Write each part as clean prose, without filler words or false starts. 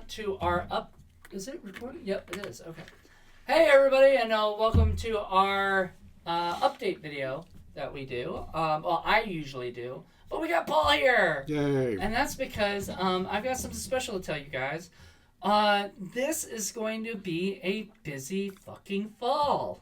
to our Is it recording? Yep, it is. Okay. Hey, everybody, and welcome to our update video that we do. Well, I usually do, but we got Paul here. Yay! And that's because I've got something special to tell you guys. This is going to be a busy fucking fall.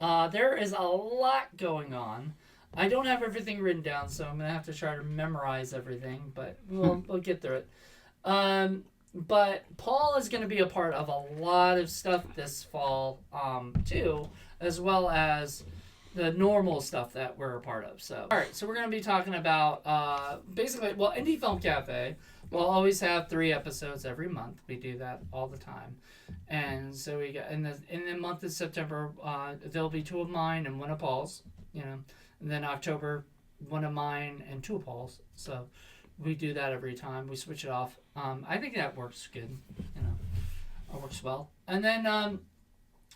There is a lot going on. I don't have everything written down, so I'm gonna have to try to memorize everything, but we'll get through it. But Paul is gonna be a part of a lot of stuff this fall, too, as well as the normal stuff that we're a part of. So, all right, so we're gonna be talking about basically, well, Indie Film Cafe. We'll always have 3 episodes every month. We do that all the time, and so we got in the month of September, there'll be 2 of mine and 1 of Paul's. You know. And then October, 1 of mine and 2 of Paul's. So we do that every time. We switch it off. I think that works good. You know, it works well. And then,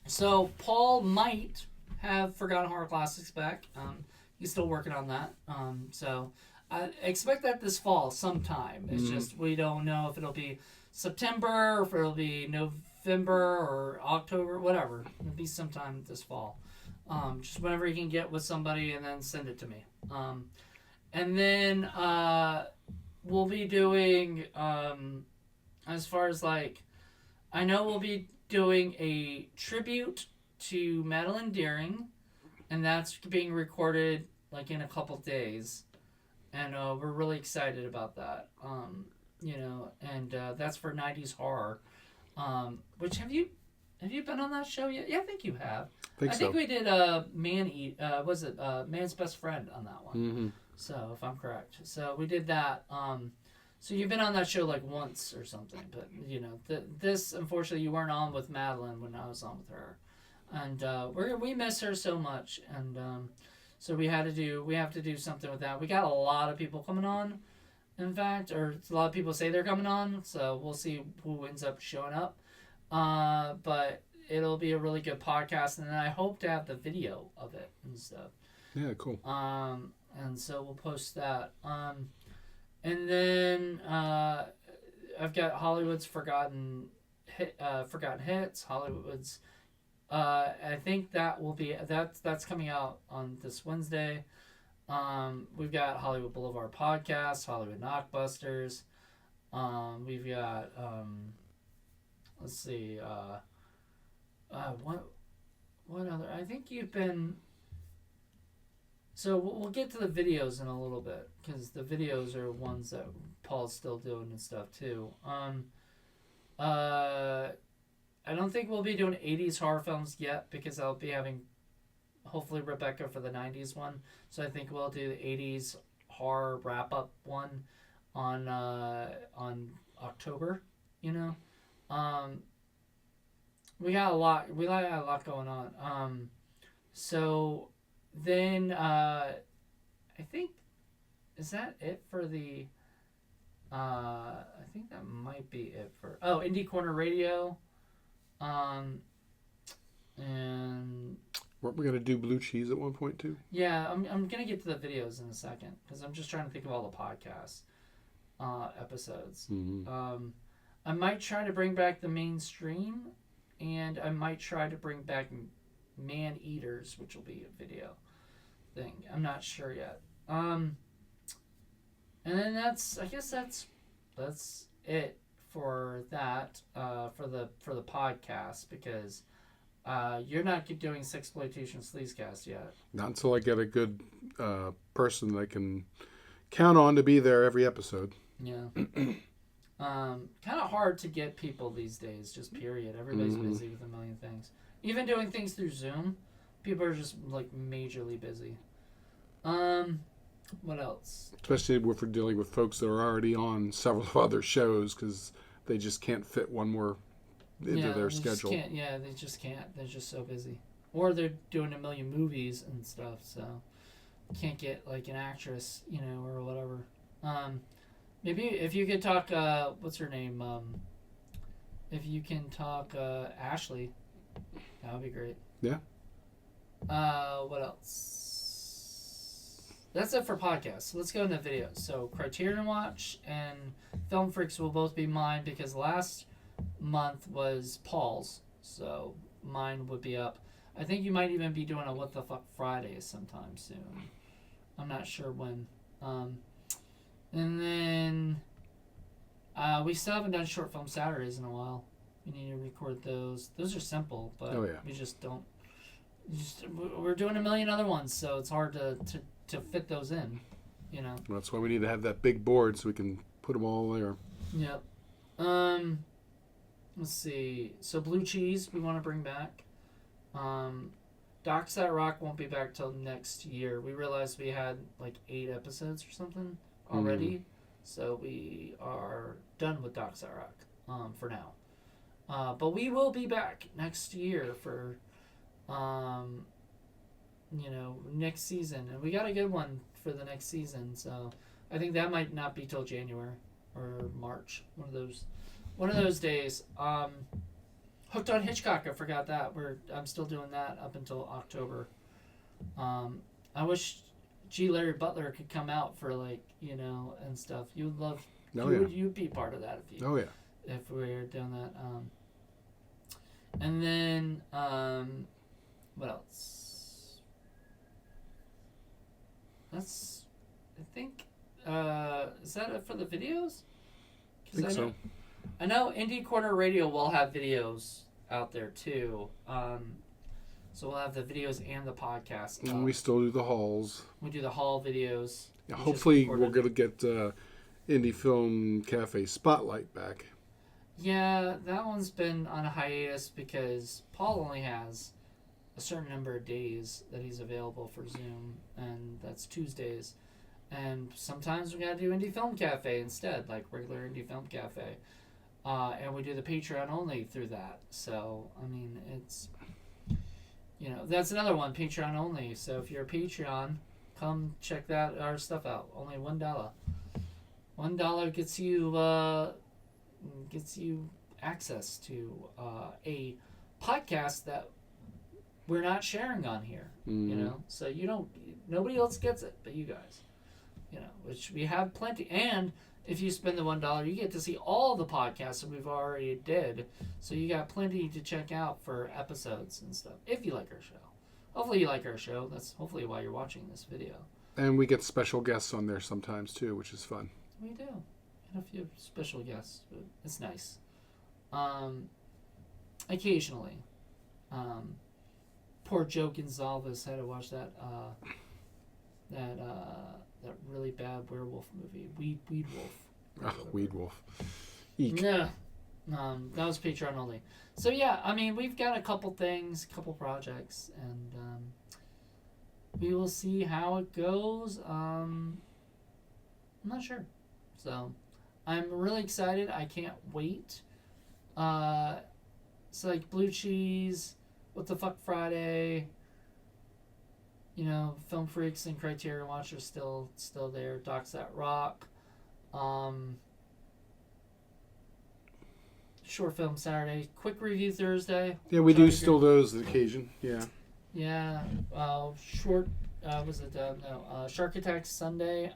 so Paul might have Forgotten Horror Classics back. He's still working on that. So I expect that this fall sometime. It's just we don't know if it'll be September or if it'll be November or October, whatever. It'll be sometime this fall. Just whenever you can get with somebody and then send it to me. And then we'll be doing, as far as like, I know we'll be doing a tribute to Madeline Deering, and that's being recorded like in a couple days. And we're really excited about that. You know, and that's for 90s horror. Which have you been on that show yet? Yeah, I think you have. I think we did Man's Best Friend on that one. Mm-hmm. So, if I'm correct. So, we did that. So, you've been on that show like once or something. But, you know, this, unfortunately, you weren't on with Madeline when I was on with her. And we miss her so much. And so, we have to do something with that. We got a lot of people coming on, in fact. Or a lot of people say they're coming on. So, we'll see who ends up showing up. But it'll be a really good podcast, and then I hope to have the video of it and stuff. Yeah, cool. And so we'll post that. And then I've got Hollywood's Forgotten Hits. Hollywood's. I think that will be that's coming out on this Wednesday. We've got Hollywood Boulevard podcast, Hollywood Knockbusters. We've got. Let's see. What other? I think you've been. So we'll get to the videos in a little bit because the videos are ones that Paul's still doing and stuff too. I don't think we'll be doing 80s horror films yet because I'll be having, hopefully, Rebecca for the 90s one. So I think we'll do the 80s horror wrap up one on October. You know. We got a lot going on. So then I think is that it for the I think that might be it for Indie Corner Radio. And weren't we gonna do Blue Cheese at one point too? Yeah, I'm gonna get to the videos in a second because I'm just trying to think of all the podcast episodes. Mm-hmm. I might try to bring back the mainstream, and I might try to bring back Man Eaters, which will be a video thing. I'm not sure yet. And then I guess that's it for that for the podcast because you're not doing Sexploitation Sleazecast yet. Not until I get a good person that I can count on to be there every episode. Yeah. Kind of hard to get people these days, just period. Everybody's busy with a million things. Even doing things through Zoom, people are just like majorly busy. What else? Especially if we're dealing with folks that are already on several other shows because they just can't fit one more into their schedule. They just can't. They're just so busy. Or they're doing a million movies and stuff, so can't get like an actress, you know, or whatever. Maybe if you could talk, what's her name? If you can talk Ashley, that would be great. Yeah. What else? That's it for podcasts. So let's go into videos. So Criterion Watch and Film Freaks will both be mine because last month was Paul's, so mine would be up. I think you might even be doing a What the Fuck Friday sometime soon. I'm not sure when. And then we still haven't done short film Saturdays in a while. We need to record those. Those are simple, but we just don't. We're doing a million other ones, so it's hard to fit those in. You know. That's why we need to have that big board so we can put them all there. Yep. Let's see. So Blue Cheese we want to bring back. Docs That Rock won't be back till next year. We realized we had like 8 episodes or something already, so we are done with Docs That Rock for now. But we will be back next year for next season, and we got a good one for the next season. So I think that might not be till January or March. One of those days. Hooked on Hitchcock, I forgot that. I'm still doing that up until October. I wish G. Larry Butler could come out for and stuff. You would love. You'd be part of that if you. If we were doing that. And then what else? That's. I think. Is that it for the videos? I think so. I know Indie Corner Radio will have videos out there too. So we'll have the videos and the podcast. And we still do the hauls. We do the haul videos. Yeah, hopefully we're going to get Indie Film Cafe Spotlight back. Yeah, that one's been on a hiatus because Paul only has a certain number of days that he's available for Zoom, and that's Tuesdays. And sometimes we got to do Indie Film Cafe instead, like regular Indie Film Cafe. And we do the Patreon only through that. So, I mean, it's, that's another one, Patreon only. So if you're a Patreon, come check our stuff out. Only $1. $1 gets you access to a podcast that we're not sharing on here. So nobody else gets it but you guys. Which we have plenty. And if you spend the $1, you get to see all the podcasts that we've already did. So you got plenty to check out for episodes and stuff, if you like our show. Hopefully you like our show. That's hopefully why you're watching this video. And we get special guests on there sometimes, too, which is fun. We do. And a few special guests. But it's nice. Occasionally. Poor Joe Gonzalez had to watch that really bad werewolf movie, Weed Wolf. Weed Wolf. Eek. Yeah. That was Patreon only. So yeah, I mean, we've got a couple projects, and we will see how it goes. I'm not sure. So I'm really excited. I can't wait. It's like Blue Cheese, What the Fuck Friday. Film Freaks and Criterion Watch are still there. Docs That Rock. Short Film Saturday. Quick Review Thursday. Yeah, we do still those on occasion. Yeah. Yeah. Shark Attack Sunday.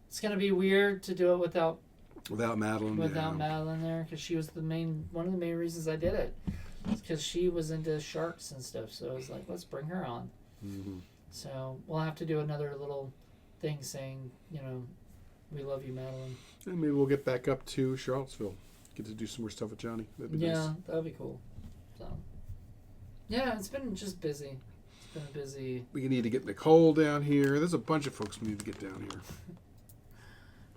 It's going to be weird to do it without Madeline. Madeline there, because she was one of the main reasons I did it. Because she was into sharks and stuff. So I was like, let's bring her on. Mm-hmm. So we'll have to do another little thing saying, we love you, Madeline. And maybe we'll get back up to Charlottesville. Get to do some more stuff with Johnny. That'd be nice. That'd be cool. So, yeah, it's been just busy. It's been busy. We need to get Nicole down here. There's a bunch of folks we need to get down here.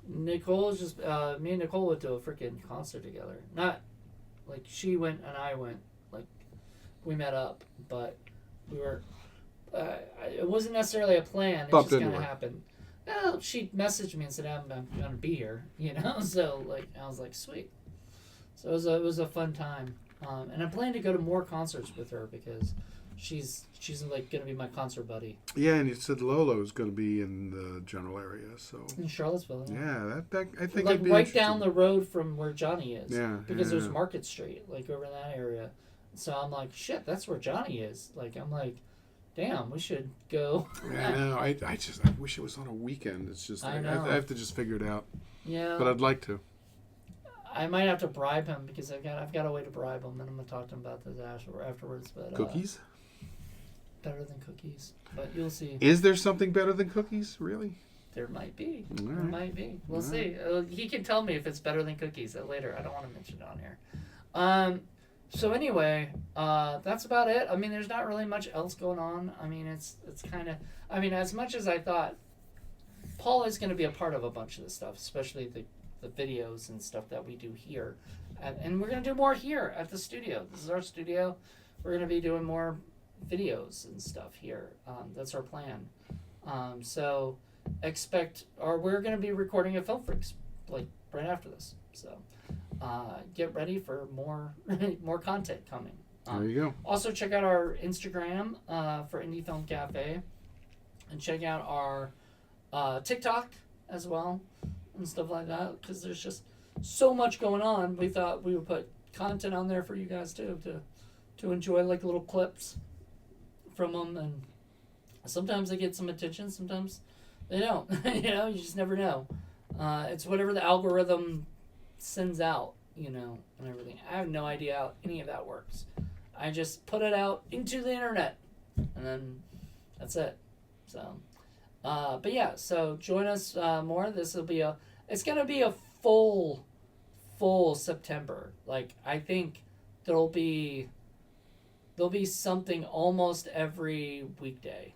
Nicole's just, me and Nicole went to a freaking concert together. Not, like, she went and I went. Like, we met up, but we were... it wasn't necessarily a plan. It just kind of happened. Well, she messaged me and said, I'm going to be here, So, I was like, sweet. So it was a fun time. And I plan to go to more concerts with her because she's like going to be my concert buddy. Yeah, and you said Lolo's going to be in the general area, so. In Charlottesville. Yeah, that I think like right down the road from where Johnny is. Yeah. Because there's Market Street, like over in that area. So I'm like, shit, that's where Johnny is. I'm like, damn, we should go. Yeah, I know. I wish it was on a weekend. It's just I have to just figure it out. Yeah. But I'd like to. I might have to bribe him because I've got a way to bribe him, and I'm gonna talk to him about this afterwards. But Cookies? Better than cookies, but you'll see. Is there something better than cookies? Really? There might be. All There right. might be. We'll All see. He can tell me if it's better than cookies later. I don't want to mention it on here. So anyway, that's about it. I mean, there's not really much else going on. I mean, it's kind of. I mean, as much as I thought, Paul is going to be a part of a bunch of this stuff, especially the videos and stuff that we do here, and we're going to do more here at the studio. This is our studio. We're going to be doing more videos and stuff here. That's our plan. So expect, or we're going to be recording a Film Freaks like right after this. So get ready for more more content coming. There you go. Also check out our Instagram for Indie Film Cafe, and check out our TikTok as well and stuff like that, because there's just so much going on. We thought we would put content on there for you guys too, to enjoy, like little clips from them, and sometimes they get some attention, sometimes they don't. You know, you just never know. It's whatever the algorithm sends out, you know, and everything. I have no idea how any of that works. I just put it out into the internet, and then that's it. So, but yeah, so join us more. This will be it's gonna be a full September. Like, I think there'll be something almost every weekday,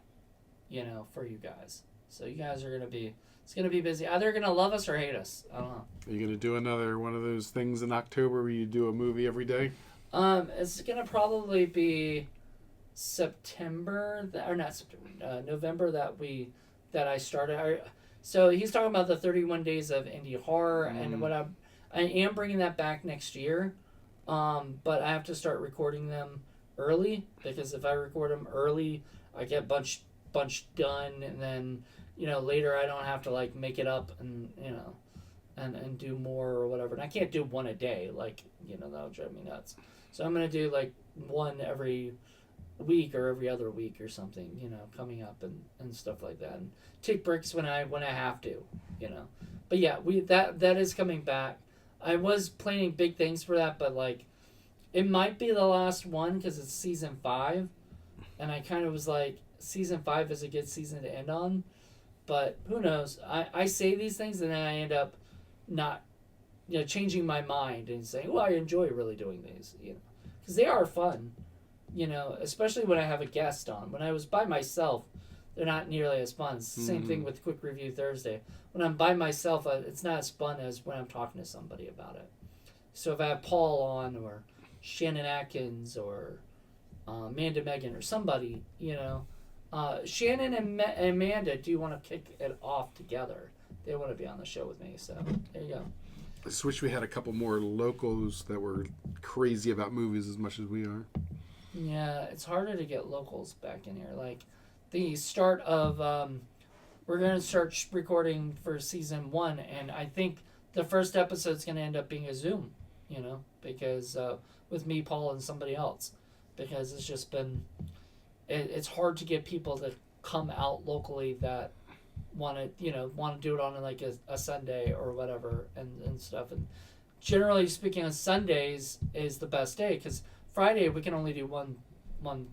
you know, for you guys. So you guys are it's gonna be busy. Either you're gonna love us or hate us. I don't know. Are you going to do another one of those things in October where you do a movie every day? It's gonna probably be November that I started. So he's talking about the 31 days of indie horror, and I am bringing that back next year. But I have to start recording them early, because if I record them early, I get bunch done, and then, you know, later I don't have to like make it up and, you know, and do more or whatever. And I can't do one a day, like, you know, that would drive me nuts. So I'm gonna do like one every week or every other week or something, you know, coming up and stuff like that, and take breaks when I have to, you know. But yeah, that is coming back. I was planning big things for that, but like, it might be the last one because it's season 5, and I kind of was like, season 5 is a good season to end on, but who knows? I say these things and then I end up not, you know, changing my mind and saying, well, I enjoy really doing these, you know, because they are fun, you know, especially when I have a guest on. When I was by myself, they're not nearly as fun. It's the same thing with Quick Review Thursday. When I'm by myself, it's not as fun as when I'm talking to somebody about it. So if I have Paul on, or Shannon Atkins, or Amanda Megan, or somebody, you know, Shannon and Amanda do want to kick it off together. They want to be on the show with me, so there you go. I just wish we had a couple more locals that were crazy about movies as much as we are. Yeah, it's harder to get locals back in here. Like, the start of, we're going to start recording for season 1, and I think the first episode's going to end up being a Zoom, you know, because with me, Paul, and somebody else, because it's just been, it's hard to get people to come out locally that want to do it on like a Sunday or whatever, and stuff. And generally speaking, on Sundays is the best day, because Friday we can only do one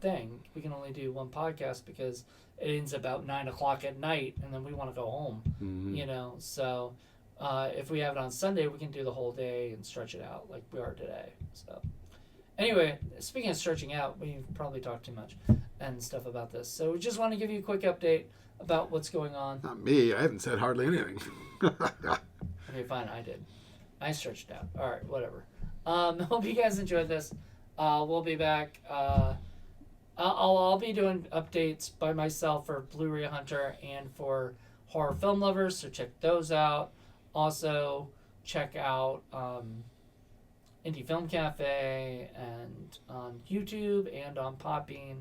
thing. We can only do one podcast because it ends about 9:00 at night, and then we want to go home. You know, so if we have it on Sunday, we can do the whole day and stretch it out like we are today. So anyway, speaking of stretching out, we've probably talked too much and stuff about this. So we just want to give you a quick update about what's going on. Not me. I haven't said hardly anything. Okay, fine. I did. I stretched out. All right, whatever. Hope you guys enjoyed this. We'll be back. I'll be doing updates by myself for Blu-ray Hunter and for Horror Film Lovers, so check those out. Also, check out Indie Film Cafe, and on YouTube, and on Podbean,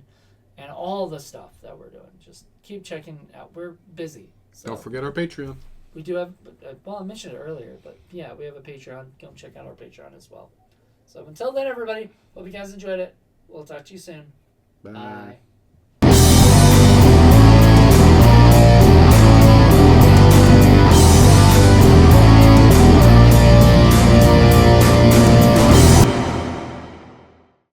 and all the stuff that we're doing. Just keep checking out. We're busy. So Don't forget our Patreon. we do have, well, I mentioned it earlier, but yeah, we have a Patreon. Come check out our Patreon as well. So until then, everybody, hope you guys enjoyed it. We'll talk to you soon. Bye. Bye.